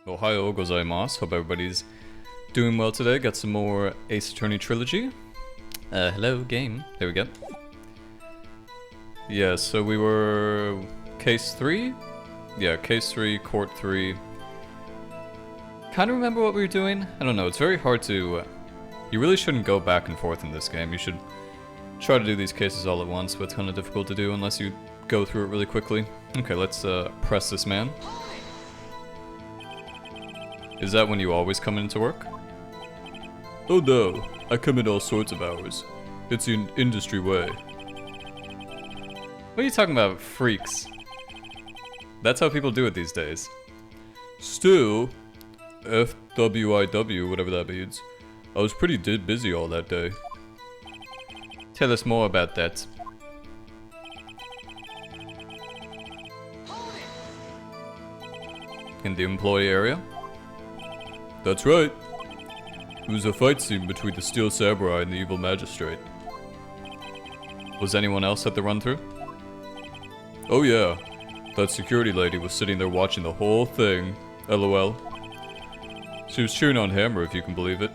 Ohio gozaimasu. Hope everybody's doing well today. Got some more Ace Attorney Trilogy. Hello, game. There we go. Yeah, so we were... Case 3? Yeah, Case 3, Court 3. Kind of remember what we were doing? I don't know, it's very hard to... you really shouldn't go back and forth in this game. You should try to do these cases all at once, but it's kind of difficult to do unless you go through it really quickly. Okay, let's press this man. Is that when you always come into work? Oh no, I come in all sorts of hours. It's an industry way. What are you talking about, freaks? That's how people do it these days. Still, FWIW, whatever that means. I was pretty busy all that day. Tell us more about that. In the employee area? That's right. It was a fight scene between the Steel Samurai and the evil magistrate. Was anyone else at the run-through? Oh yeah. That security lady was sitting there watching the whole thing. LOL. She was cheering on Hammer, if you can believe it.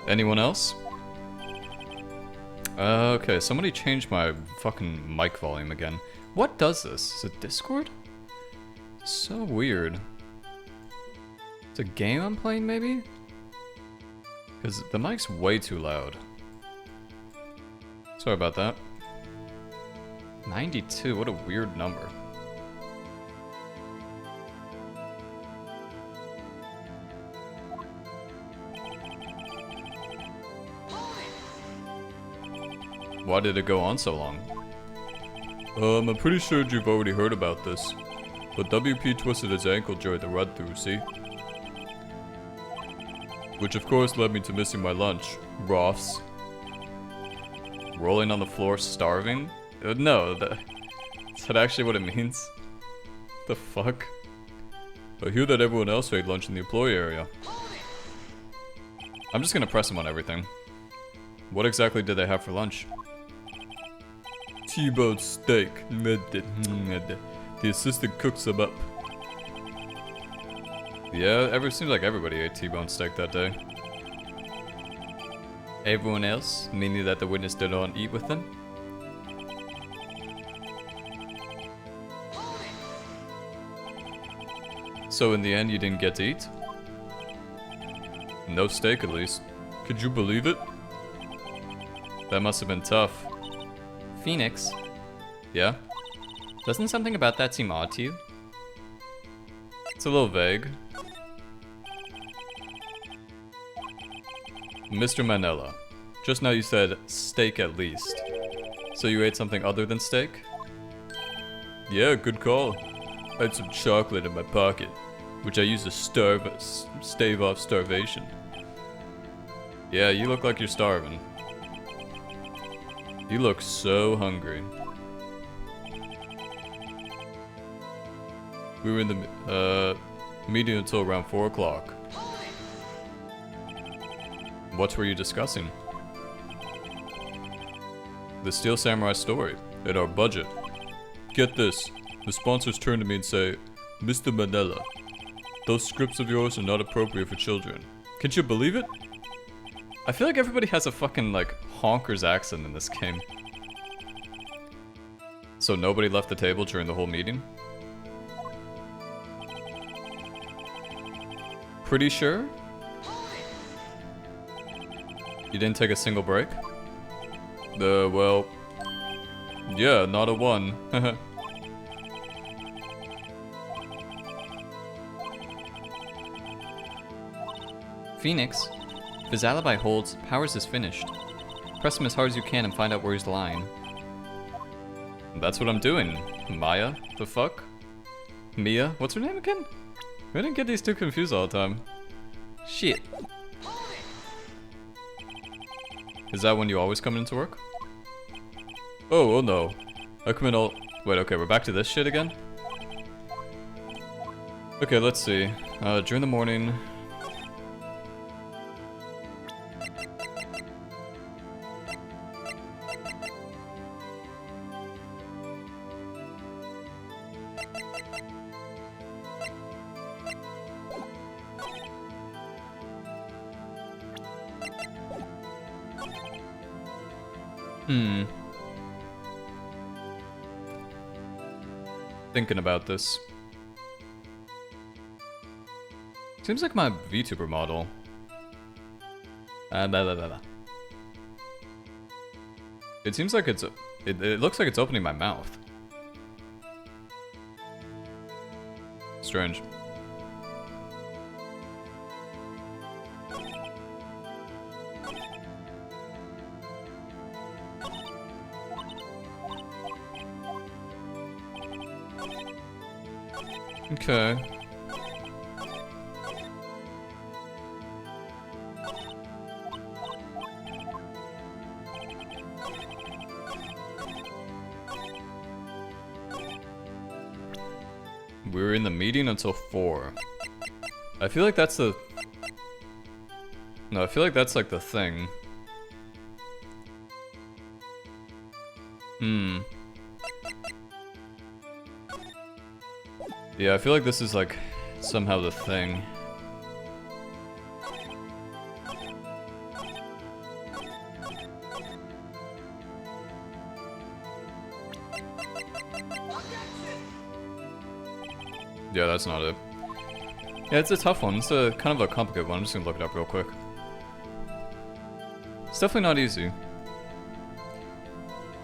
Anyone else? Okay, somebody changed my fucking mic volume again. What does this? Is it Discord? So weird. It's a game I'm playing, maybe? Because the mic's way too loud. Sorry about that. 92, what a weird number. Why did it go on so long? I'm pretty sure you've already heard about this. But WP twisted his ankle during the run-through, see? Which of course led me to missing my lunch. Roths. Rolling on the floor, starving? No, is that actually what it means? The fuck? I hear that everyone else ate lunch in the employee area. I'm just gonna press him on everything. What exactly did they have for lunch? T-bone steak. The assistant cooks them up. Yeah, seems like everybody ate T-bone steak that day. Everyone else? Meaning that the witness did not eat with them? So in the end you didn't get to eat? No steak at least. Could you believe it? That must have been tough. Phoenix? Yeah? Doesn't something about that seem odd to you? It's a little vague. Mr. Manella, just now you said steak at least. So you ate something other than steak? Yeah, good call. I had some chocolate in my pocket, which I used to stave off starvation. Yeah, you look like you're starving. You look so hungry. We were in the meeting until around 4 o'clock. What were you discussing? The Steel Samurai story and our budget. Get this, the sponsors turn to me and say, Mr. Manella, those scripts of yours are not appropriate for children. Can't you believe it? I feel like everybody has a fucking, like, honker's accent in this game. So nobody left the table during the whole meeting? Pretty sure? You didn't take a single break? Well... yeah, not a one. Phoenix? If his alibi holds, Powers is finished. Press him as hard as you can and find out where he's lying. That's what I'm doing. Maya? The fuck? Mia? What's her name again? I didn't get these two confused all the time. Shit. Is that when you always come into work? Oh no. I come in all... wait, okay, we're back to this shit again? Okay, let's see. During the morning... Thinking about this. Seems like my VTuber model. Blah, blah, blah. It seems like it looks like it's opening my mouth. Strange. Okay. We were in the meeting until 4. I feel like that's the... No, I feel like that's like the thing. Yeah, I feel like this is like somehow the thing. Yeah, that's not it. Yeah, it's a tough one. It's a kind of a complicated one. I'm just gonna look it up real quick. It's definitely not easy.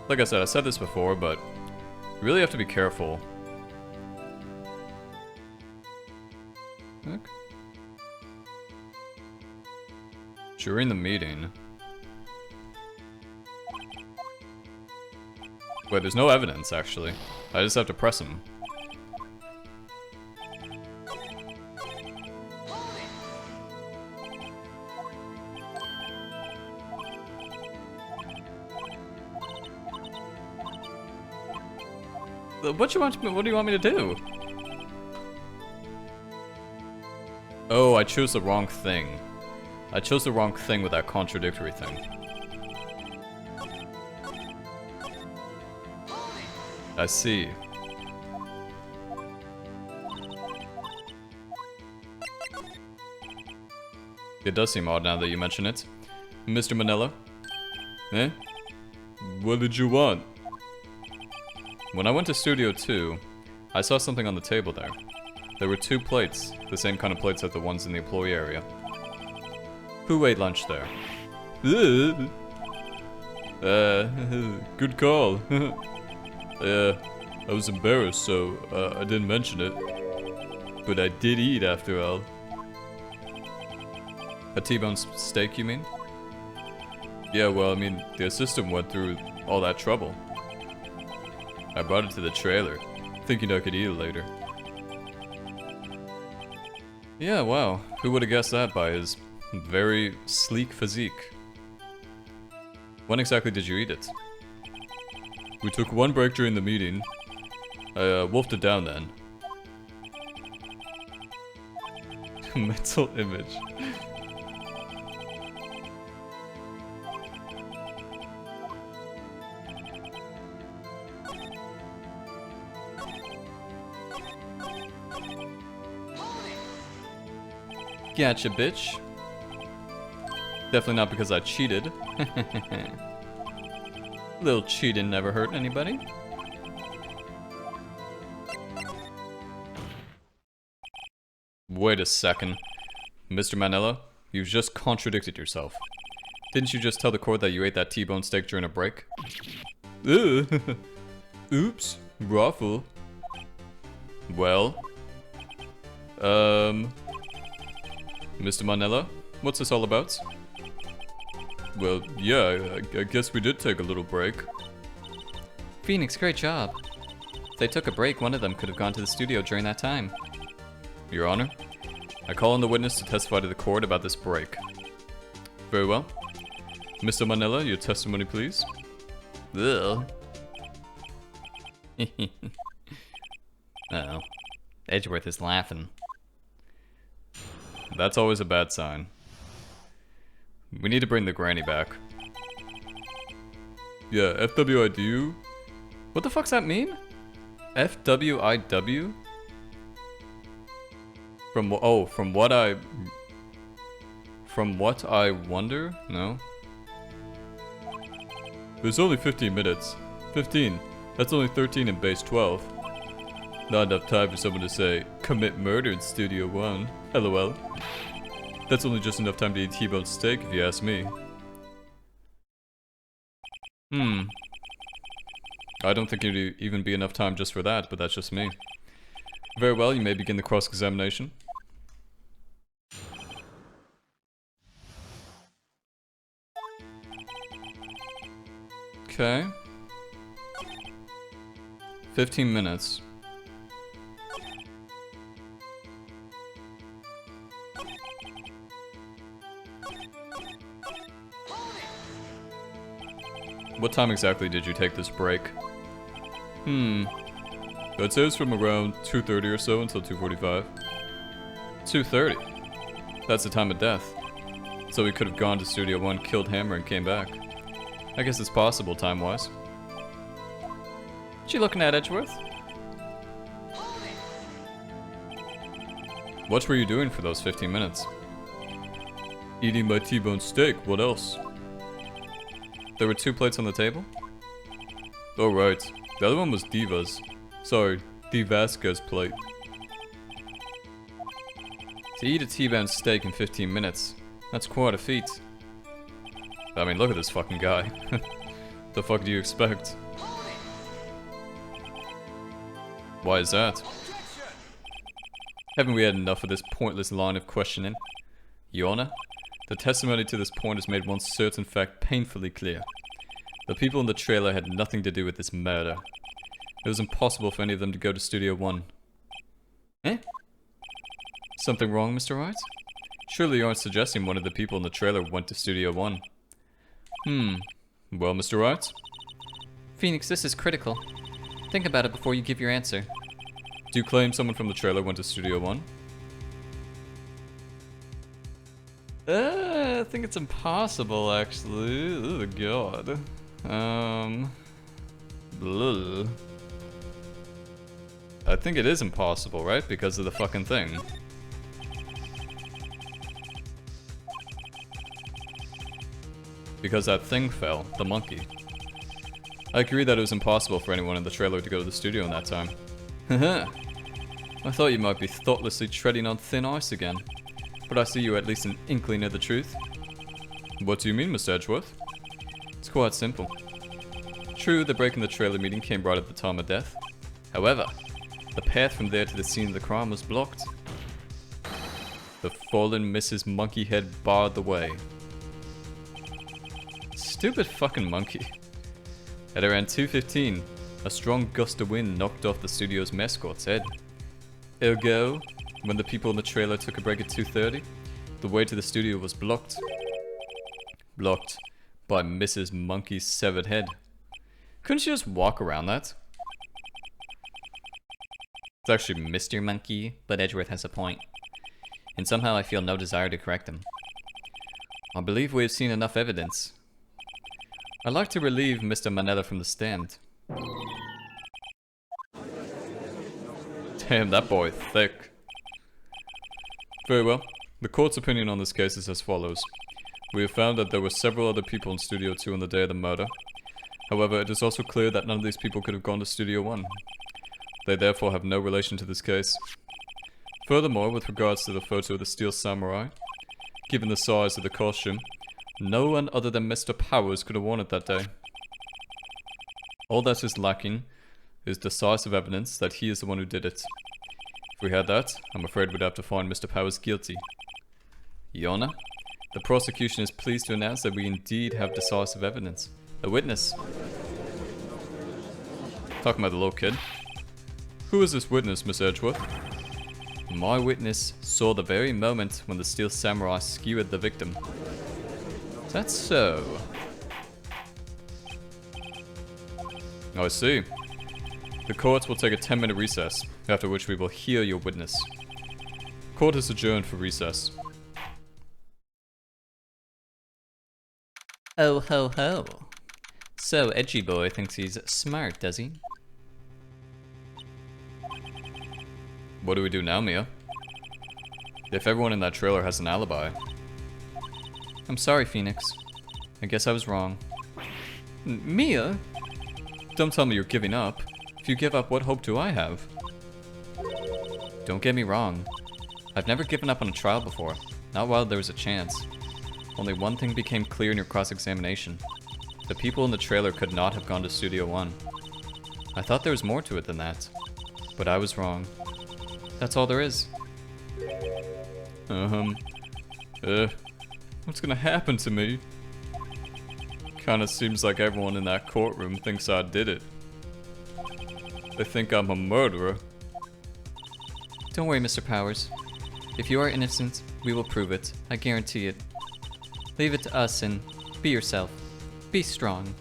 Like I said this before, but you really have to be careful. Heck? During the meeting. Wait, there's no evidence, actually. I just have to press him. What do you want me to do? Oh, I chose the wrong thing. I chose the wrong thing with that contradictory thing. I see. It does seem odd now that you mention it. Mr. Manila? Eh? What did you want? When I went to Studio 2, I saw something on the table there. There were 2 plates, the same kind of plates as the ones in the employee area. Who ate lunch there? Good call. I was embarrassed, so I didn't mention it. But I did eat after all. A T-bone steak, you mean? Yeah, well, I mean, the assistant went through all that trouble. I brought it to the trailer, thinking I could eat it later. Yeah, wow. Who would have guessed that by his very sleek physique? When exactly did you eat it? We took 1 break during the meeting. I wolfed it down then. Mental image. Gotcha, bitch. Definitely not because I cheated. Little cheating never hurt anybody. Wait a second. Mr. Manila, you've just contradicted yourself. Didn't you just tell the court that you ate that T-bone steak during a break? Oops, raffle. Well, Mr. Manila, what's this all about? Well, yeah, I guess we did take a little break. Phoenix, great job. If they took a break, one of them could have gone to the studio during that time. Your Honor, I call on the witness to testify to the court about this break. Very well. Mr. Manila, your testimony, please. Ugh. Uh-oh. Edgeworth is laughing. That's always a bad sign. We need to bring the granny back. Yeah, FWIDU? What the fuck's that mean? FWIW? From what I wonder? No. There's only 15 minutes. 15. That's only 13 in base 12. Not enough time for someone to say, commit murder in Studio 1. LOL. That's only just enough time to eat T-bone steak if you ask me. I don't think it'd even be enough time just for that, but that's just me. Very well, you may begin the cross-examination. Okay. 15 minutes. What time exactly did you take this break? That says from around 2:30 or so until 2:45. 2:30? That's the time of death. So we could have gone to Studio 1, killed Hammer, and came back. I guess it's possible, time-wise. What you looking at, Edgeworth? What were you doing for those 15 minutes? Eating my T-bone steak, what else? There were 2 plates on the table? Oh right, the other one was Diva's. Sorry, Divasca's plate. To eat a T-bone steak in 15 minutes, that's quite a feat. I mean, look at this fucking guy. The fuck do you expect? Why is that? Haven't we had enough of this pointless line of questioning? Your Honor, the testimony to this point has made one certain fact painfully clear. The people in the trailer had nothing to do with this murder. It was impossible for any of them to go to Studio 1. Eh? Something wrong, Mr. Wright? Surely you aren't suggesting one of the people in the trailer went to Studio 1. Well, Mr. Wright? Phoenix, this is critical. Think about it before you give your answer. Do you claim someone from the trailer went to Studio 1? I think it's impossible, actually. Oh, God. Blah. I think it is impossible, right? Because of the fucking thing. Because that thing fell, the monkey. I agree that it was impossible for anyone in the trailer to go to the studio in that time. Haha. I thought you might be thoughtlessly treading on thin ice again. But I see you at least an inkling of the truth. What do you mean, Mr. Edgeworth? It's quite simple. True, the break in the trailer meeting came right at the time of death. However, the path from there to the scene of the crime was blocked. The fallen Mrs. Monkeyhead barred the way. Stupid fucking monkey. At around 2:15, a strong gust of wind knocked off the studio's mascot's head. Ergo, when the people in the trailer took a break at 2:30, the way to the studio was blocked. Blocked by Mrs. Monkey's severed head. Couldn't you just walk around that? It's actually Mr. Monkey, but Edgeworth has a point. And somehow I feel no desire to correct him. I believe we have seen enough evidence. I'd like to relieve Mr. Manella from the stand. Damn, that boy thick. Very well. The court's opinion on this case is as follows. We have found that there were several other people in Studio 2 on the day of the murder. However, it is also clear that none of these people could have gone to Studio 1. They therefore have no relation to this case. Furthermore, with regards to the photo of the Steel Samurai, given the size of the costume, no one other than Mr. Powers could have worn it that day. All that is lacking is decisive evidence that he is the one who did it. If we had that, I'm afraid we'd have to find Mr. Powers guilty. Your Honor, the prosecution is pleased to announce that we indeed have decisive evidence. A witness. Talking about the little kid. Who is this witness, Miss Edgeworth? My witness saw the very moment when the Steel Samurai skewered the victim. That's so. I see. The court will take a 10-minute recess, after which we will hear your witness. Court is adjourned for recess. Oh ho ho. So Edgy Boy thinks he's smart, does he? What do we do now, Mia? If everyone in that trailer has an alibi. I'm sorry, Phoenix. I guess I was wrong. Mia? Don't tell me you're giving up. If you give up, what hope do I have? Don't get me wrong. I've never given up on a trial before. Not while there was a chance. Only one thing became clear in your cross-examination. The people in the trailer could not have gone to Studio One. I thought there was more to it than that. But I was wrong. That's all there is. What's gonna happen to me? Kinda seems like everyone in that courtroom thinks I did it. They think I'm a murderer. Don't worry, Mr. Powers. If you are innocent, we will prove it. I guarantee it. Leave it to us and be yourself. Be strong.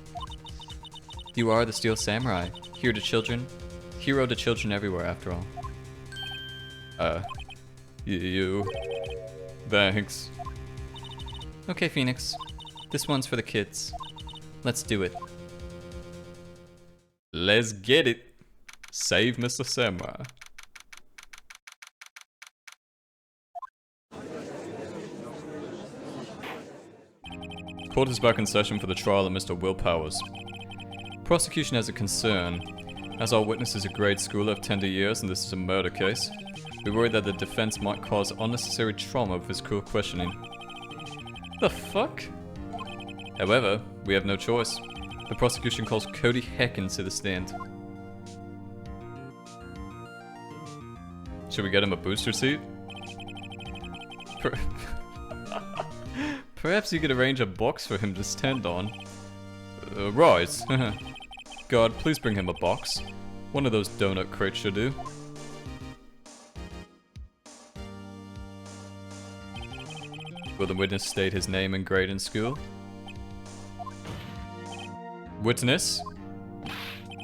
You are the Steel Samurai. Hero to children. Hero to children everywhere, after all. You. Thanks. Okay, Phoenix. This one's for the kids. Let's do it. Let's get it. Save Mr. Samurai. Court is back in session for the trial of Mr. Will Powers. Prosecution has a concern. As our witnesses are grade school of tender years and this is a murder case, we worry that the defense might cause unnecessary trauma with his cruel questioning. The fuck? However, we have no choice. The prosecution calls Cody Heckins to the stand. Should we get him a booster seat? Perhaps you could arrange a box for him to stand on. Right. God, please bring him a box. One of those donut crates should do. Will the witness state his name and grade in school? Witness?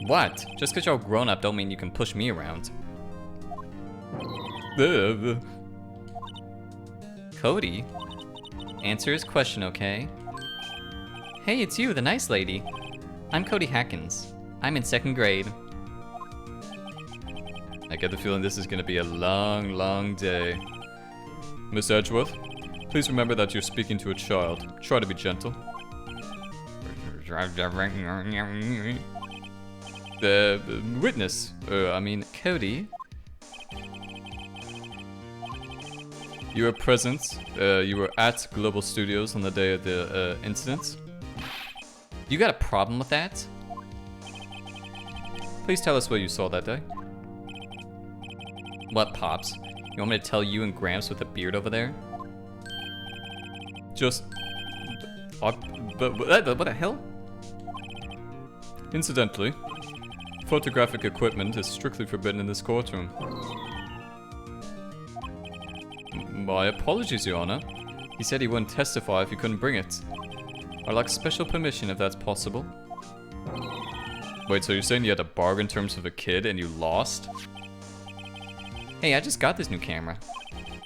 What? Just because you're grown up don't mean you can push me around. Cody? Answer his question, okay? Hey, it's you, the nice lady. I'm Cody Hackins. I'm in 2nd grade. I get the feeling this is going to be a long, long day. Miss Edgeworth, please remember that you're speaking to a child. Try to be gentle. The witness, Cody? You were present, you were at Global Studios on the day of the incident. You got a problem with that? Please tell us what you saw that day. What, Pops? You want me to tell you and Gramps with the beard over there? Just... what the hell? Incidentally, photographic equipment is strictly forbidden in this courtroom. My apologies, Your Honor. He said he wouldn't testify if you couldn't bring it. I'd like special permission if that's possible. Wait, so you're saying you had to bargain in terms of a kid and you lost? Hey, I just got this new camera.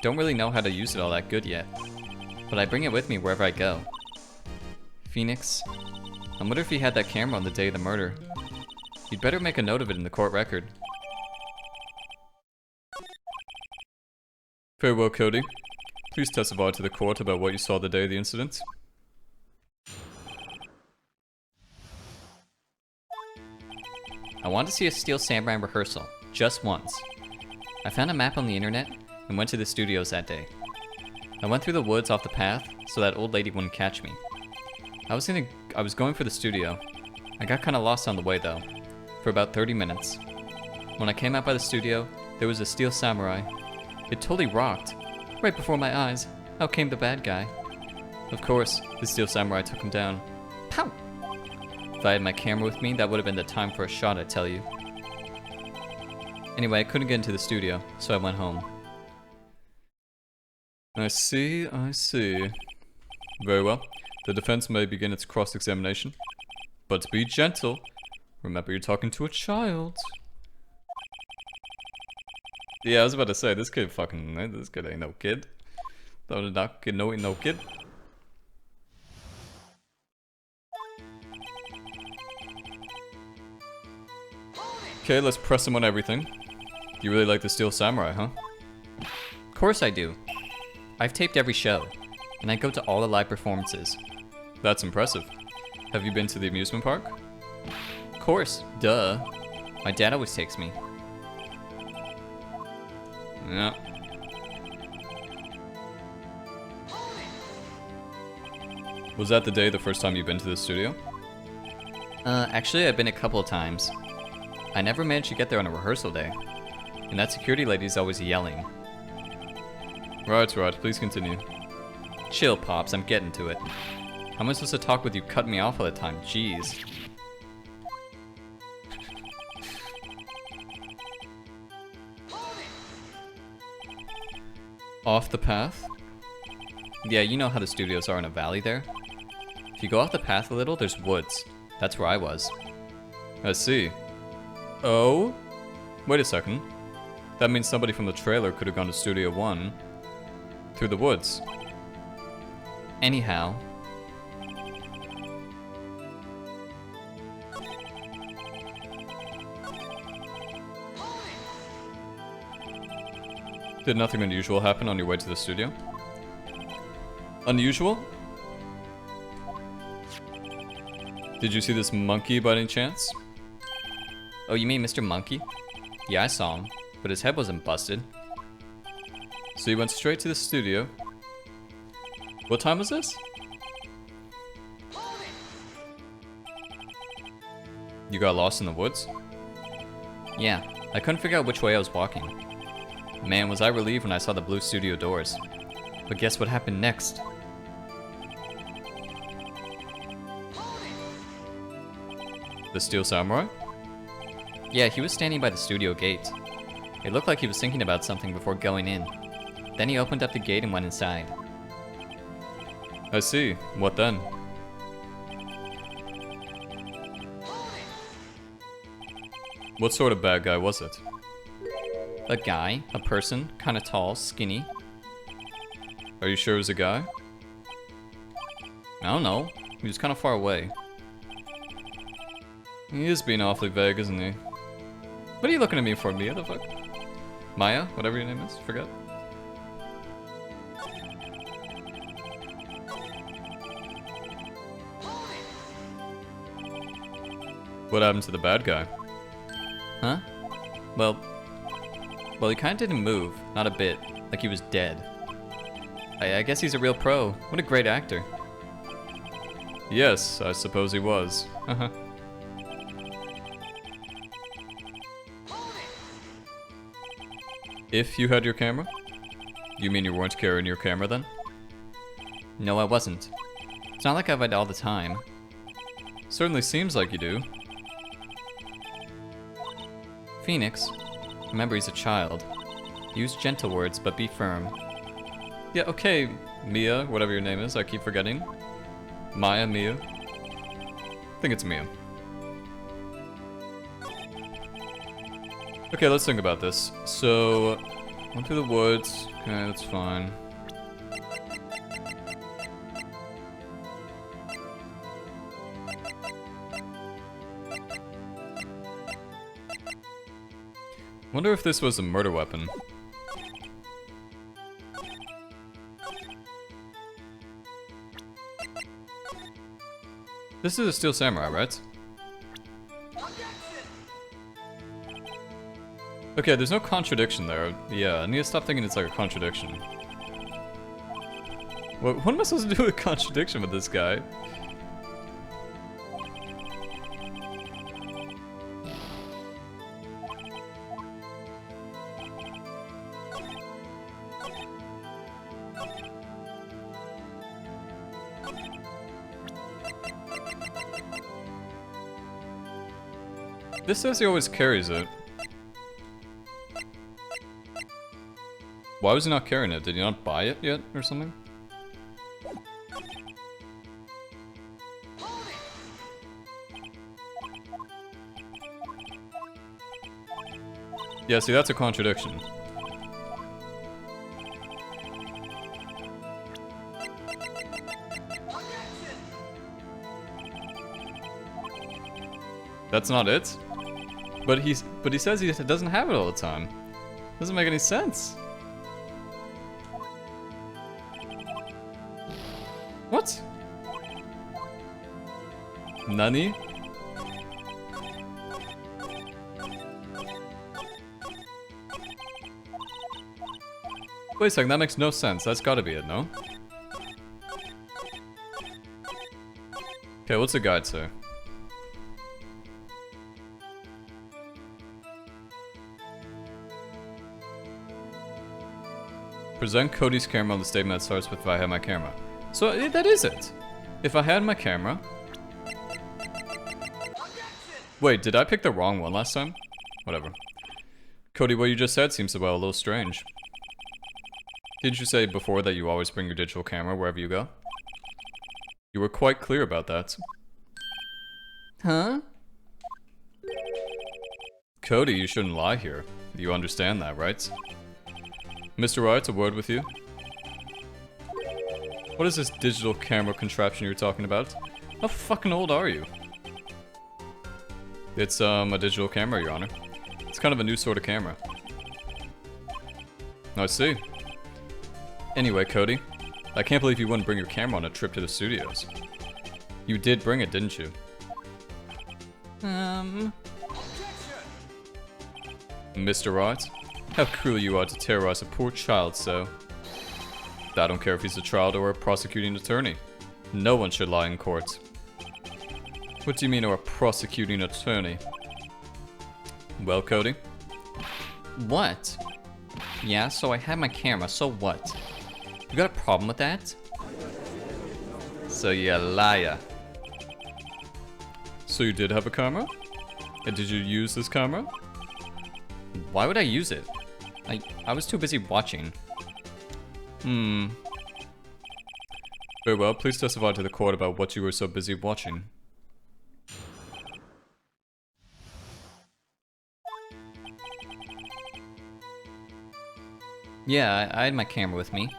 Don't really know how to use it all that good yet. But I bring it with me wherever I go. Phoenix, I wonder if he had that camera on the day of the murder. You'd better make a note of it in the court record. Very well, Cody. Please testify to the court about what you saw the day of the incident. I wanted to see a Steel Samurai rehearsal, just once. I found a map on the internet and went to the studios that day. I went through the woods off the path so that old lady wouldn't catch me. I was going for the studio. I got kinda lost on the way though, for about 30 minutes. When I came out by the studio, there was a Steel Samurai. It totally rocked. Right before my eyes, out came the bad guy. Of course, the Steel Samurai took him down. Pow! If I had my camera with me, that would have been the time for a shot, I tell you. Anyway, I couldn't get into the studio, so I went home. I see, I see. Very well. The defense may begin its cross-examination. But be gentle. Remember, you're talking to a child. Yeah, I was about to say, this kid ain't no kid. No, ain't no kid. Okay, let's press him on everything. You really like the Steel Samurai, huh? Of course I do. I've taped every show, and I go to all the live performances. That's impressive. Have you been to the amusement park? Of course, duh. My dad always takes me. Yeah. Was that the day the first time you've been to the studio? Actually, I've been a couple of times. I never managed to get there on a rehearsal day. And that security lady's always yelling. Right, please continue. Chill, Pops, I'm getting to it. How am I supposed to talk with you cutting me off all the time? Jeez. Off the path? Yeah, you know how the studios are in a valley there? If you go off the path a little, there's woods. That's where I was. I see. Oh? Wait a second. That means somebody from the trailer could have gone to Studio 1 through the woods. Anyhow. Did nothing unusual happen on your way to the studio? Unusual? Did you see this monkey by any chance? Oh, you mean Mr. Monkey? Yeah, I saw him, but his head wasn't busted. So you went straight to the studio. What time was this? You got lost in the woods? Yeah, I couldn't figure out which way I was walking. Man, was I relieved when I saw the blue studio doors. But guess what happened next? The Steel Samurai? Yeah, he was standing by the studio gate. It looked like he was thinking about something before going in. Then he opened up the gate and went inside. I see. What then? What sort of bad guy was it? A guy, a person, kinda tall, skinny. Are you sure it was a guy? I don't know. He was kinda far away. He is being awfully vague, isn't he? What are you looking at me for, Mia? The fuck? Maya? Whatever your name is? Forget. What happened to the bad guy? Huh? Well, he kinda didn't move. Not a bit. Like he was dead. I guess he's a real pro. What a great actor. Yes, I suppose he was. If you had your camera? You mean you weren't carrying your camera then? No, I wasn't. It's not like I have it all the time. Certainly seems like you do. Phoenix. Remember, he's a child. Use gentle words, but be firm. Yeah, okay, Mia, whatever your name is, I keep forgetting. Maya, Mia. I think it's Mia. Okay, let's think about this. So, went through the woods. Okay, that's fine. Wonder if this was a murder weapon. This is a Steel Samurai, right? Okay, there's no contradiction there. Yeah, I need to stop thinking it's like a contradiction. What am I supposed to do with contradiction with this guy? This says he always carries it. Why was he not carrying it? Did he not buy it yet or something? Yeah, see, that's a contradiction. That's not it? But he says he doesn't have it all the time. Doesn't make any sense. What? Nani? Wait a second, that makes no sense. That's gotta be it, no? Okay, what's the guide say? Present Cody's camera on the statement that starts with if I had my camera. So that is it. If I had my camera. Wait, did I pick the wrong one last time? Whatever. Cody, what you just said seems a little strange. Didn't you say before that you always bring your digital camera wherever you go? You were quite clear about that. Huh? Cody, you shouldn't lie here. You understand that, right? Mr. Wright, a word with you. What is this digital camera contraption you're talking about? How fucking old are you? It's, a digital camera, Your Honor. It's kind of a new sort of camera. I see. Anyway, Cody, I can't believe you wouldn't bring your camera on a trip to the studios. You did bring it, didn't you? Mr. Wright, how cruel you are to terrorize a poor child so. I don't care if he's a child or a prosecuting attorney. No one should lie in court. What do you mean, or a prosecuting attorney? Well, Cody? What? Yeah, so I had my camera, so what? You got a problem with that? So you're a liar. So you did have a camera? And did you use this camera? Why would I use it? I was too busy watching. Very well, please testify to the court about what you were so busy watching. Yeah, I had my camera with me.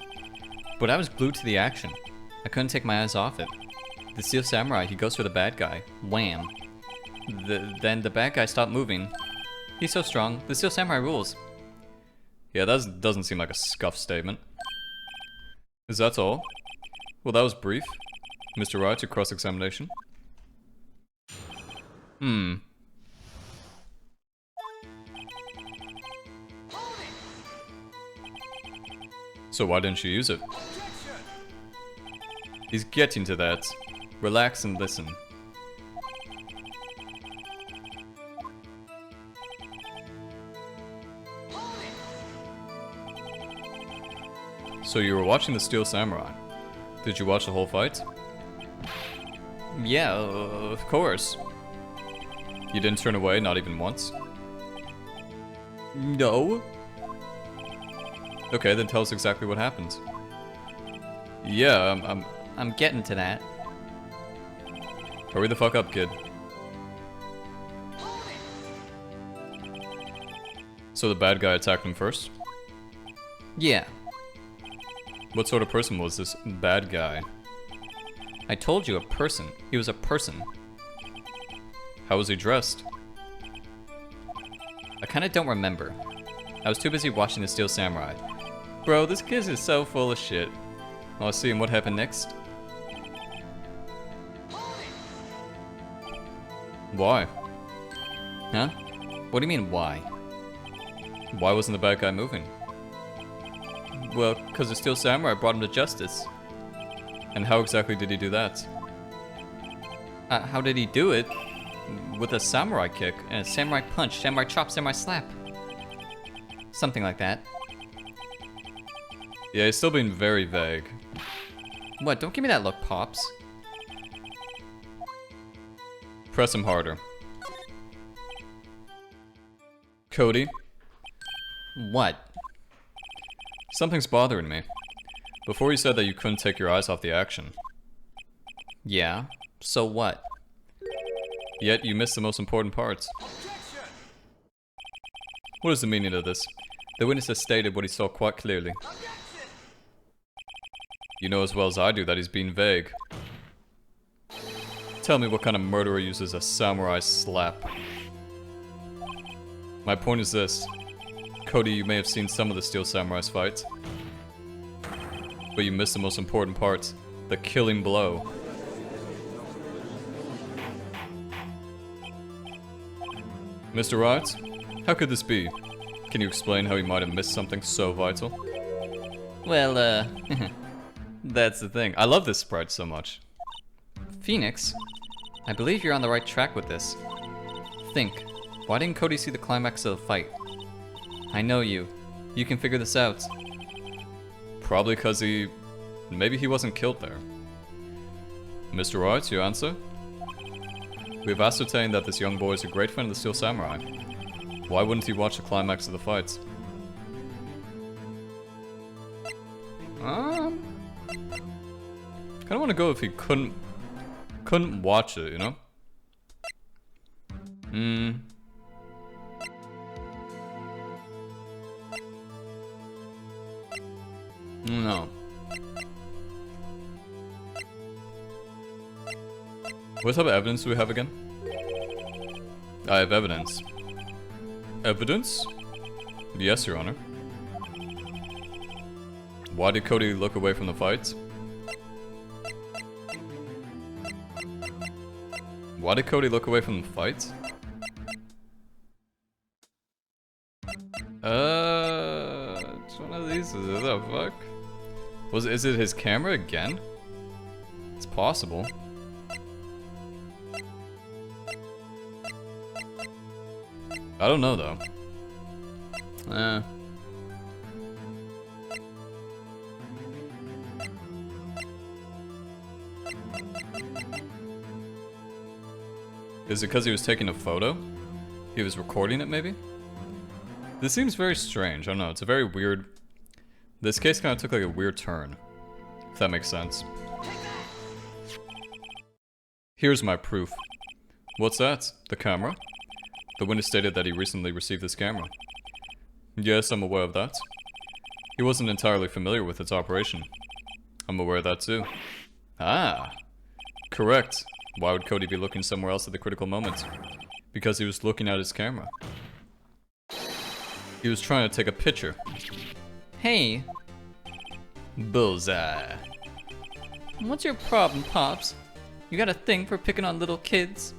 But I was glued to the action. I couldn't take my eyes off it. The Steel Samurai, he goes for the bad guy. Wham. Then the bad guy stopped moving. He's so strong. The Steel Samurai rules. Yeah, that doesn't seem like a scuff statement. Is that all? Well, that was brief. Mr. Wright, your cross-examination. So why didn't you use it? He's getting to that. Relax and listen. So you were watching the Steel Samurai. Did you watch the whole fight? Yeah, of course. You didn't turn away, not even once? No. Okay, then tell us exactly what happened. Yeah, I'm getting to that. Hurry the fuck up, kid. So the bad guy attacked him first? Yeah. What sort of person was this bad guy? I told you, a person. He was a person. How was he dressed? I kinda don't remember. I was too busy watching the Steel Samurai. Bro, this kid is so full of shit. Oh, I see, and what happened next? Why? Huh? What do you mean, why? Why wasn't the bad guy moving? Well, because the Steel Samurai brought him to justice. And how exactly did he do that? How did he do it? With a samurai kick, and a samurai punch, samurai chop, samurai slap. Something like that. Yeah, he's still being very vague. What? Don't give me that look, Pops. Press him harder. Cody? What? Something's bothering me. Before you said that you couldn't take your eyes off the action. Yeah? So what? Yet you missed the most important parts. What is the meaning of this? The witness has stated what he saw quite clearly. You know as well as I do that he's being vague. Tell me what kind of murderer uses a samurai slap. My point is this. Cody, you may have seen some of the Steel Samurai's fights. But you missed the most important part. The killing blow. Mr. Wright, how could this be? Can you explain how he might have missed something so vital? Well, that's the thing. I love this sprite so much. Phoenix, I believe you're on the right track with this. Think, why didn't Cody see the climax of the fight? I know you. You can figure this out. Probably because maybe he wasn't killed there. Mr. Wright, your answer? We have ascertained that this young boy is a great fan of the Steel Samurai. Why wouldn't he watch the climax of the fights? Kinda wanna go if he couldn't watch it, you know? No. What type of evidence do we have again? I have evidence. Evidence? Yes, Your Honor. Why did Cody look away from the fights? Why did Cody look away from the fights? It's one of these. What the fuck? Is it his camera again? It's possible. I don't know though. Is it because he was taking a photo? He was recording it maybe? This seems very strange. I don't know. It's a very weird... This case kind of took like a weird turn. If that makes sense. Here's my proof. What's that? The camera? The witness stated that he recently received this camera. Yes, I'm aware of that. He wasn't entirely familiar with its operation. I'm aware of that too. Ah! Correct. Why would Cody be looking somewhere else at the critical moment? Because he was looking at his camera. He was trying to take a picture. Hey! Bullseye. What's your problem, Pops? You got a thing for picking on little kids?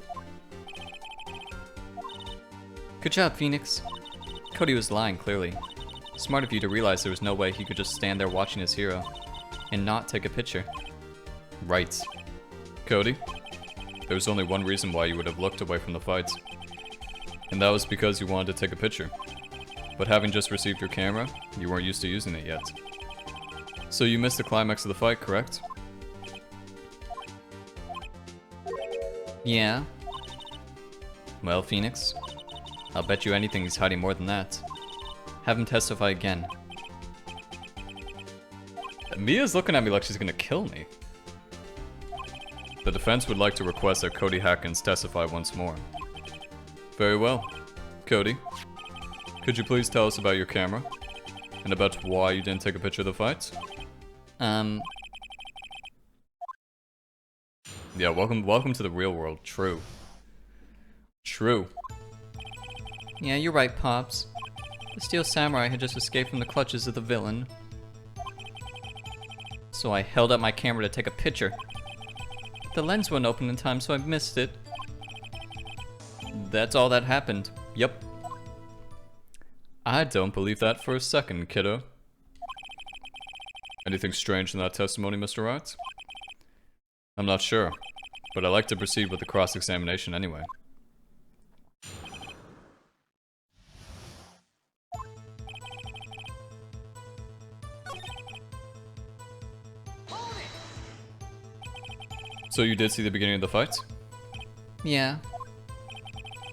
Good job, Phoenix. Cody was lying, clearly. Smart of you to realize there was no way he could just stand there watching his hero and not take a picture. Right. Cody, there was only one reason why you would have looked away from the fights. And that was because you wanted to take a picture. But having just received your camera, you weren't used to using it yet. So you missed the climax of the fight, correct? Yeah. Well, Phoenix, I'll bet you anything he's hiding more than that. Have him testify again. Mia's looking at me like she's gonna kill me. The defense would like to request that Cody Hackins testify once more. Very well. Cody, could you please tell us about your camera? And about why you didn't take a picture of the fights? Yeah, welcome to the real world. True. True. Yeah, you're right, Pops. The Steel Samurai had just escaped from the clutches of the villain. So I held up my camera to take a picture. The lens wasn't open in time, so I missed it. That's all that happened. Yep. I don't believe that for a second, kiddo. Anything strange in that testimony, Mr. Wright? I'm not sure, but I'd like to proceed with the cross-examination anyway. So you did see the beginning of the fight? Yeah.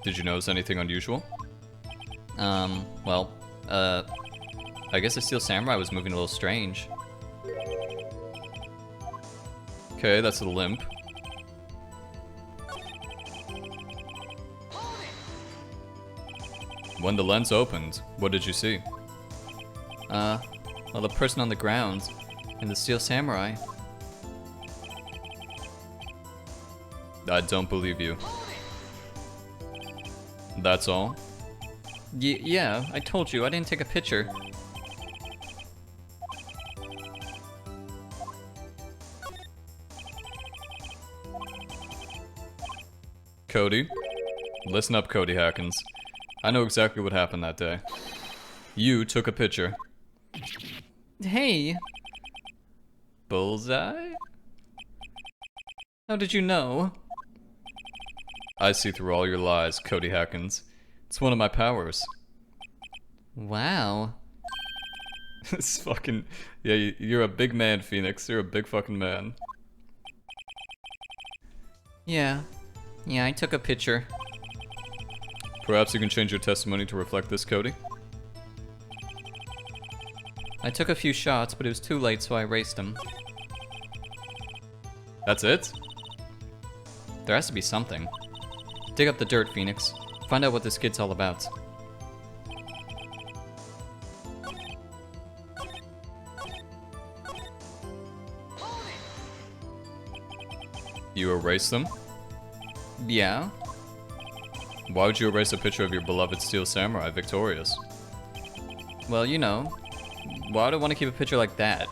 Did you notice anything unusual? Well, I guess the Steel Samurai was moving a little strange. Okay, that's a limp. When the lens opened, what did you see? Well, the person on the ground and the Steel Samurai. I don't believe you. That's all? Yeah, I told you, I didn't take a picture. Cody? Listen up, Cody Hackins. I know exactly what happened that day. You took a picture. Hey. Bullseye? How did you know? I see through all your lies, Cody Hackins. It's one of my powers. Wow. It's fucking... Yeah, you're a big man, Phoenix. You're a big fucking man. Yeah. Yeah, I took a picture. Perhaps you can change your testimony to reflect this, Cody? I took a few shots, but it was too late, so I erased them. That's it? There has to be something. Dig up the dirt, Phoenix. Find out what this kid's all about. You erased them? Yeah? Why would you erase a picture of your beloved Steel Samurai victorious? Well, you know. Why would I want to keep a picture like that?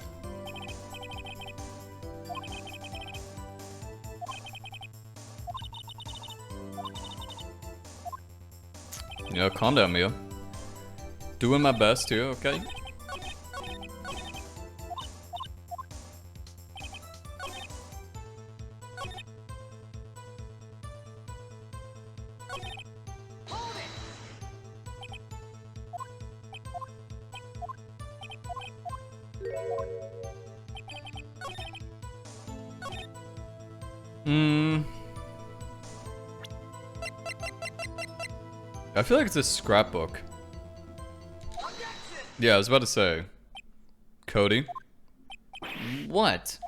Yeah, calm down, Mia. Doing my best here, okay? I feel like it's a scrapbook. Yeah, I was about to say. Cody? What?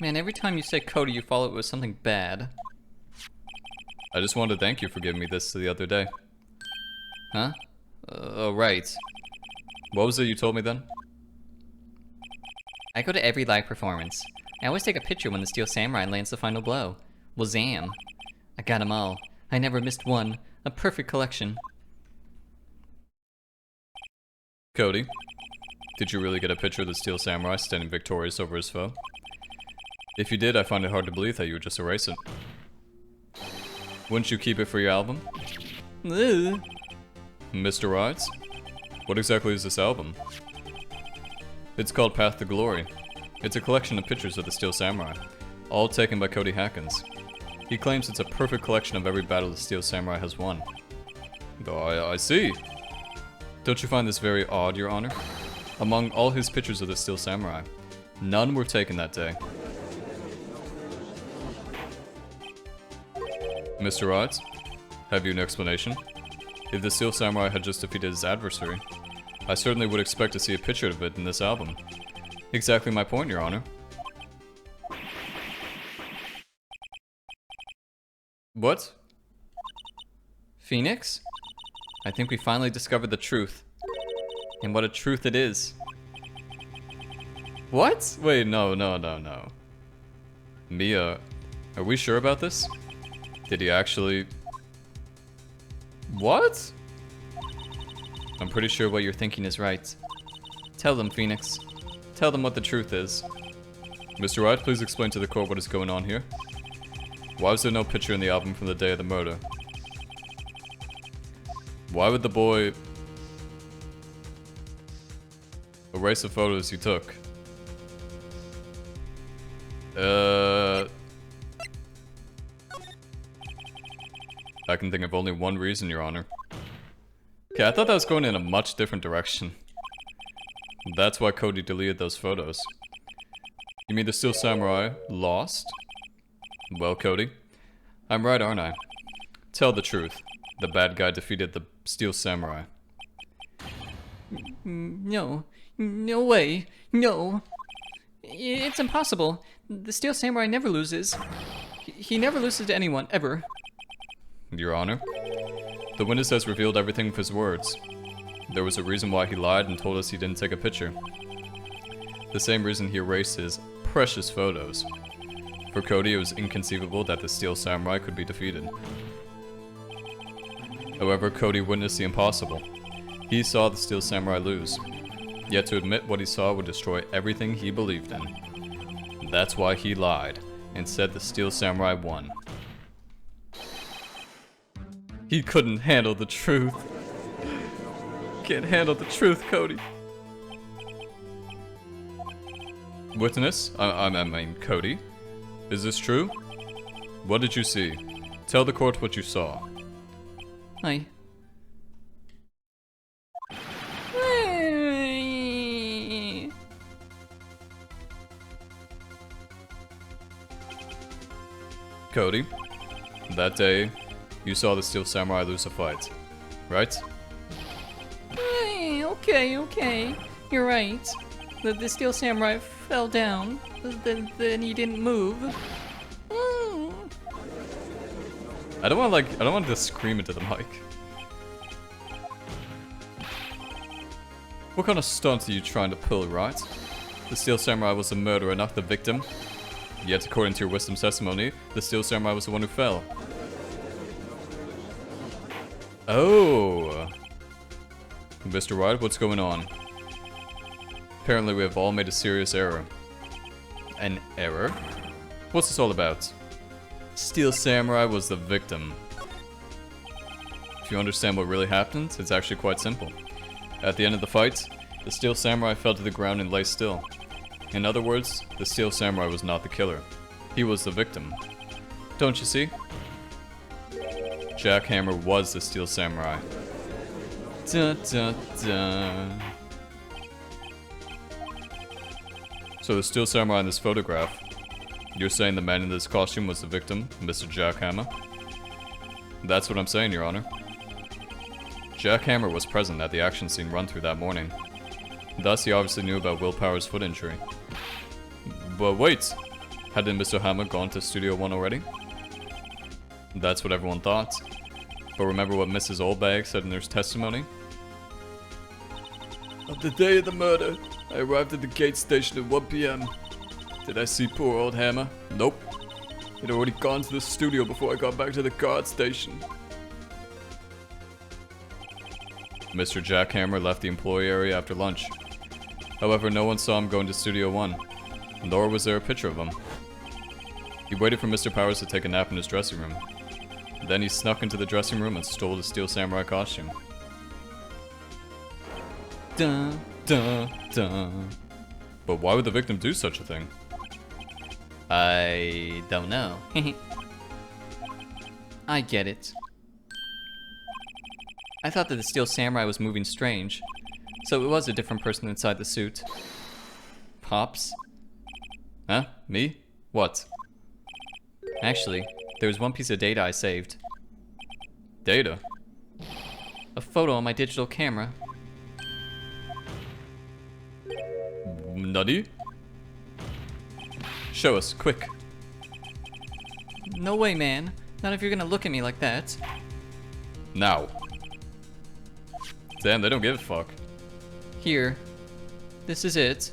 Man, every time you say Cody, you follow it with something bad. I just wanted to thank you for giving me this the other day. Huh? Oh, right. What was it you told me then? I go to every live performance. I always take a picture when the Steel Samurai lands the final blow. Wazam. I got 'em all. I never missed one. A perfect collection. Cody, did you really get a picture of the Steel Samurai standing victorious over his foe? If you did, I find it hard to believe that you would just erase it. Wouldn't you keep it for your album? Ugh. Mr. Rides? What exactly is this album? It's called Path to Glory. It's a collection of pictures of the Steel Samurai, all taken by Cody Hackins. He claims it's a perfect collection of every battle the Steel Samurai has won. Oh, I see. Don't you find this very odd, Your Honor? Among all his pictures of the Steel Samurai, none were taken that day. Mr. Rides, have you an explanation? If the Steel Samurai had just defeated his adversary, I certainly would expect to see a picture of it in this album. Exactly my point, Your Honor. What? Phoenix? I think we finally discovered the truth. And what a truth it is. What? Wait, no. Mia, are we sure about this? Did he actually... What? I'm pretty sure what you're thinking is right. Tell them, Phoenix. Tell them what the truth is. Mr. Wright, please explain to the court what is going on here. Why was there no picture in the album from the day of the murder? Why would the boy erase the photos you took? I can think of only one reason, Your Honor. Okay, I thought that was going in a much different direction. That's why Cody deleted those photos. You mean the Steel Samurai lost? Well, Cody, I'm right, aren't I? Tell the truth. The bad guy defeated the Steel Samurai. No. No way. No. It's impossible. The Steel Samurai never loses. He never loses to anyone, ever. Your Honor, the witness has revealed everything with his words. There was a reason why he lied and told us he didn't take a picture. The same reason he erased his precious photos. For Cody, it was inconceivable that the Steel Samurai could be defeated. However, Cody witnessed the impossible. He saw the Steel Samurai lose. Yet to admit what he saw would destroy everything he believed in. That's why he lied and said the Steel Samurai won. He couldn't handle the truth. Can't handle the truth, Cody. Witness? I mean, Cody. Is this true? What did you see? Tell the court what you saw. Hi. Cody, that day, you saw the Steel Samurai lose a fight, right? Okay. You're right. The Steel Samurai fell down. Then he didn't move. I don't want to scream into the mic. What kind of stunt are you trying to pull, right? The Steel Samurai was the murderer, not the victim. Yet, according to your wisdom testimony, the Steel Samurai was the one who fell. Oh. Mr. Wright, what's going on? Apparently we have all made a serious error. An error? What's this all about? Steel Samurai was the victim. If you understand what really happened, it's actually quite simple. At the end of the fight, the Steel Samurai fell to the ground and lay still. In other words, the Steel Samurai was not the killer. He was the victim. Don't you see? Jackhammer was the Steel Samurai. Dun, dun, dun. So the Steel Samurai in this photograph, you're saying the man in this costume was the victim, Mr. Jackhammer? That's what I'm saying, Your Honor. Jackhammer was present at the action scene run-through that morning. Thus, he obviously knew about Willpower's foot injury. But wait! Hadn't Mr. Hammer gone to Studio 1 already? That's what everyone thought. But remember what Mrs. Oldbag said in her testimony? On the day of the murder, I arrived at the gate station at 1 PM. Did I see poor old Hammer? Nope. He'd already gone to the studio before I got back to the guard station. Mr. Jackhammer left the employee area after lunch. However, no one saw him go into Studio 1, nor was there a picture of him. He waited for Mr. Powers to take a nap in his dressing room. Then he snuck into the dressing room and stole the Steel Samurai costume. Dun, dun, dun. But why would the victim do such a thing? I don't know. I get it. I thought that the Steel Samurai was moving strange, so it was a different person inside the suit. Pops? Huh? Me? What? Actually, there was one piece of data I saved. Data? A photo on my digital camera. Nutty? Show us, quick. No way, man. Not if you're gonna look at me like that. Now. Damn, they don't give a fuck. Here. This is it.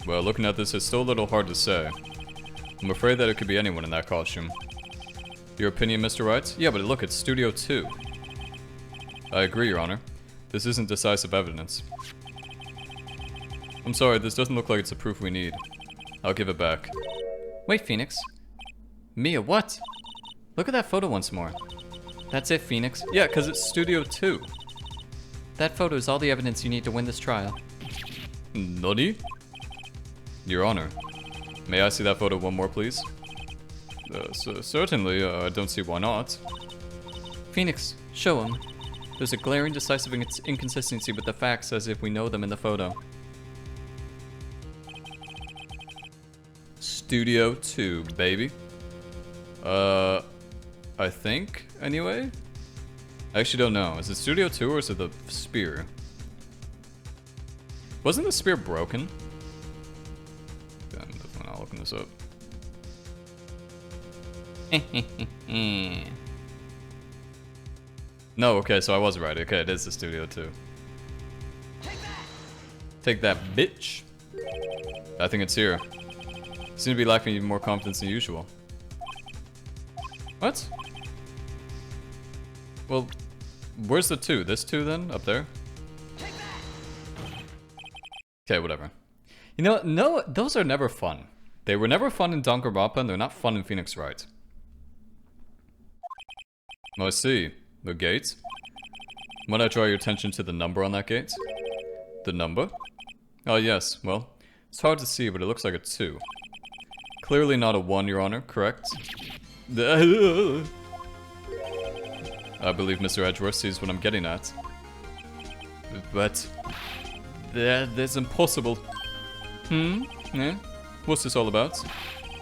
Well, looking at this, it's still a little hard to say. I'm afraid that it could be anyone in that costume. Your opinion, Mr. Wright? Yeah, but look, it's Studio 2. I agree, Your Honor. This isn't decisive evidence. I'm sorry, this doesn't look like it's the proof we need. I'll give it back. Wait, Phoenix. Mia, what? Look at that photo once more. That's it, Phoenix. Yeah, because it's Studio 2. That photo is all the evidence you need to win this trial. Nutty? Your Honor, may I see that photo one more, please? Certainly, I don't see why not. Phoenix, show him. There's a glaring decisive inconsistency with the facts as if we know them in the photo. Studio 2, baby. I think, anyway? I actually don't know. Is it Studio 2 or is it the spear? Wasn't the spear broken? I'm definitely not looking this up. No, okay, so I was right. Okay, it is the Studio 2. Take that, bitch. I think it's here. You seem to be lacking even more confidence than usual. What? Well, where's the 2? This 2 then? Up there? Okay, whatever. You know, no, those are never fun. They were never fun in Danganronpa, and they're not fun in Phoenix Wright. Oh, I see. The gate? Might I draw your attention to the number on that gate? The number? Oh yes, well, it's hard to see, but it looks like a 2. Clearly not a 1, Your Honor, correct? I believe Mr. Edgeworth sees what I'm getting at. But... that's impossible. Yeah? What's this all about?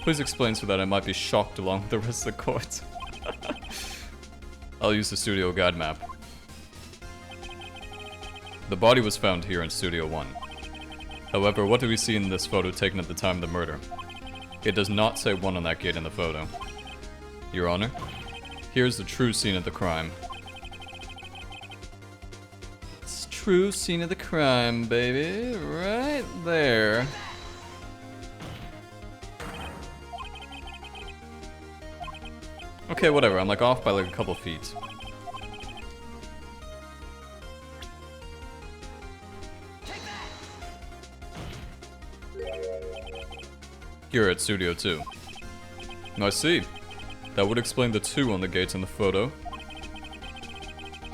Please explain so that I might be shocked along with the rest of the court. I'll use the studio guide map. The body was found here in Studio 1. However, what do we see in this photo taken at the time of the murder? It does not say 1 on that gate in the photo. Your Honor, here's the true scene of the crime. It's true scene of the crime, baby. Right there. Okay, whatever. I'm like off by like a couple feet. Here at Studio 2. I see. That would explain the 2 on the gates in the photo.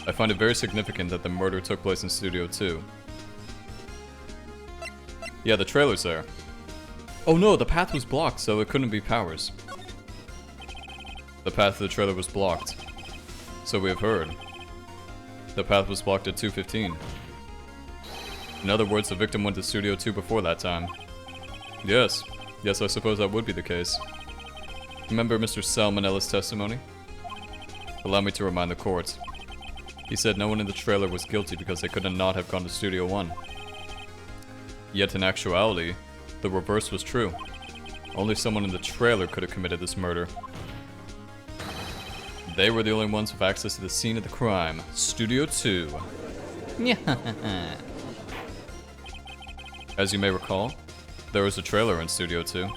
I find it very significant that the murder took place in Studio 2. Yeah, the trailer's there. Oh no, the path was blocked, so it couldn't be Powers. The path to the trailer was blocked. So we have heard. The path was blocked at 2:15. In other words, the victim went to Studio 2 before that time. Yes. Yes, I suppose that would be the case. Remember Mr. Salmonella's testimony? Allow me to remind the court. He said no one in the trailer was guilty because they could not have gone to Studio 1. Yet in actuality, the reverse was true. Only someone in the trailer could have committed this murder. They were the only ones with access to the scene of the crime, Studio 2. As you may recall, there was a trailer in Studio 2.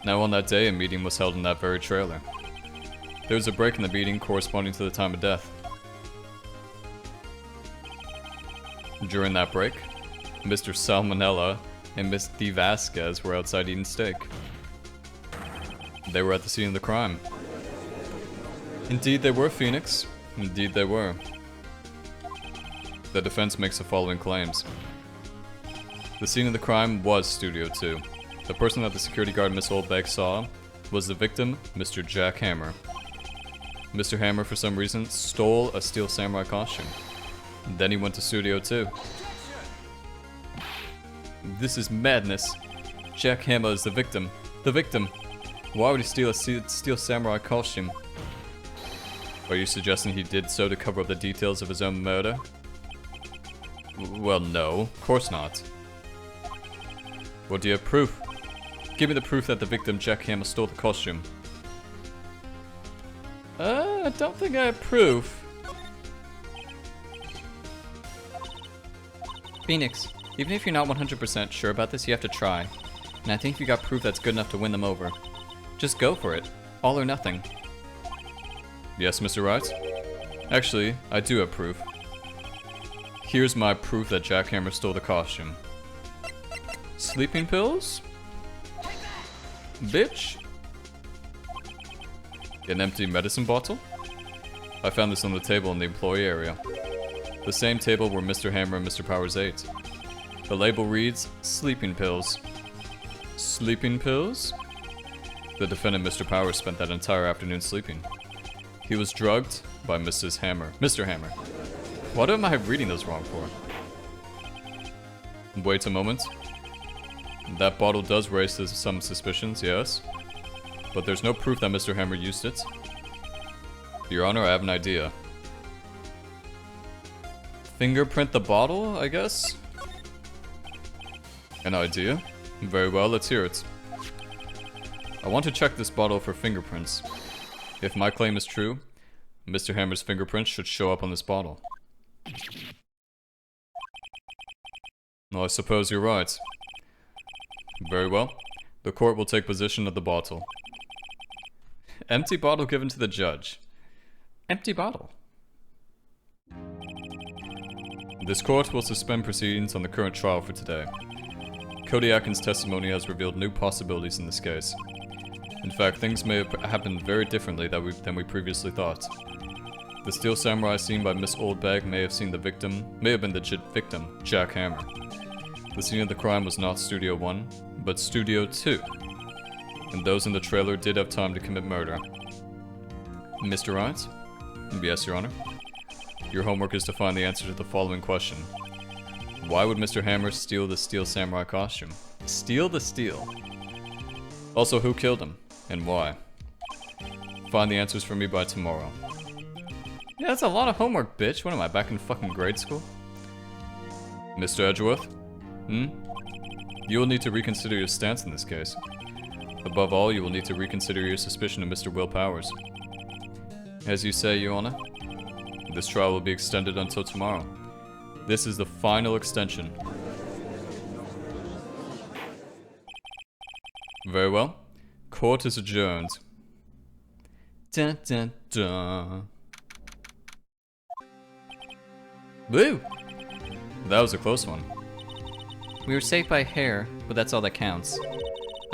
Now on that day, a meeting was held in that very trailer. There was a break in the meeting corresponding to the time of death. During that break, Mr. Salmonella and Miss D. Vasquez were outside eating steak. They were at the scene of the crime. Indeed they were, Phoenix. Indeed they were. The defense makes the following claims. The scene of the crime was Studio 2. The person that the security guard Miss Oldbag saw was the victim, Mr. Jack Hammer. Mr. Hammer, for some reason, stole a Steel Samurai costume. Then he went to Studio 2. This is madness. Jack Hammer is the victim. The victim. Why would he steal a Steel Samurai costume? Are you suggesting he did so to cover up the details of his own murder? Well, no, of course not. What do you have proof? Give me the proof that the victim, Jack Hammer, stole the costume. I don't think I have proof. Phoenix, even if you're not 100% sure about this, you have to try. And I think you got proof that's good enough to win them over. Just go for it. All or nothing. Yes, Mr. Wright? Actually, I do have proof. Here's my proof that Jack Hammer stole the costume. Sleeping pills? Bitch? An empty medicine bottle? I found this on the table in the employee area. The same table where Mr. Hammer and Mr. Powers ate. The label reads, sleeping pills. Sleeping pills? The defendant, Mr. Powers, spent that entire afternoon sleeping. He was drugged by Mrs. Hammer. Mr. Hammer. What am I reading those wrong for? Wait a moment. That bottle does raise some suspicions, yes. But there's no proof that Mr. Hammer used it. Your Honor, I have an idea. Fingerprint the bottle, I guess? An idea? Very well, let's hear it. I want to check this bottle for fingerprints. If my claim is true, Mr. Hammer's fingerprints should show up on this bottle. Well, I suppose you're right. Very well. The court will take possession of the bottle. Empty bottle given to the judge. Empty bottle. This court will suspend proceedings on the current trial for today. Cody Atkins' testimony has revealed new possibilities in this case. In fact, things may have happened very differently than we previously thought. The Steel Samurai seen by Miss Oldbag may have been the victim, Jack Hammer. The scene of the crime was not Studio 1, but Studio 2. And those in the trailer did have time to commit murder. Mr. Wright? Yes, Your Honor. Your homework is to find the answer to the following question. Why would Mr. Hammer steal the Steel Samurai costume? Steal the steel. Also, who killed him? And why? Find the answers for me by tomorrow. Yeah, that's a lot of homework, bitch. What am I, back in fucking grade school? Mr. Edgeworth? You will need to reconsider your stance in this case. Above all, you will need to reconsider your suspicion of Mr. Will Powers. As you say, Your Honor, this trial will be extended until tomorrow. This is the final extension. Very well. Court is adjourned. Dun dun dun. Woo! That was a close one. We were saved by hair, but that's all that counts.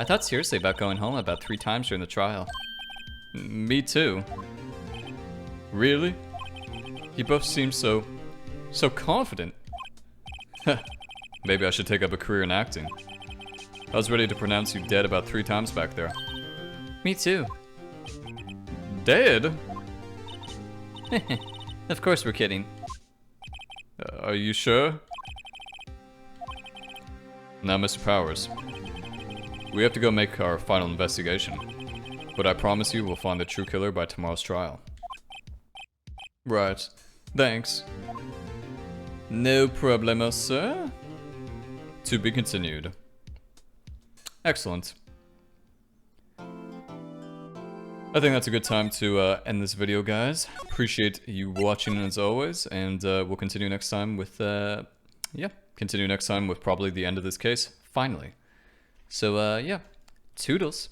I thought seriously about going home about 3 times during the trial. Me too. Really? You both seem so confident. Maybe I should take up a career in acting. I was ready to pronounce you dead about 3 times back there. Me too. Dead? Of course we're kidding. Are you sure? Now, Mr. Powers, we have to go make our final investigation, but I promise you we'll find the true killer by tomorrow's trial. Right. Thanks. No problemo, sir. To be continued. Excellent. I think that's a good time to end this video, guys. Appreciate you watching as always, and we'll continue next time with, continue next time with probably the end of this case, finally. So, yeah, toodles.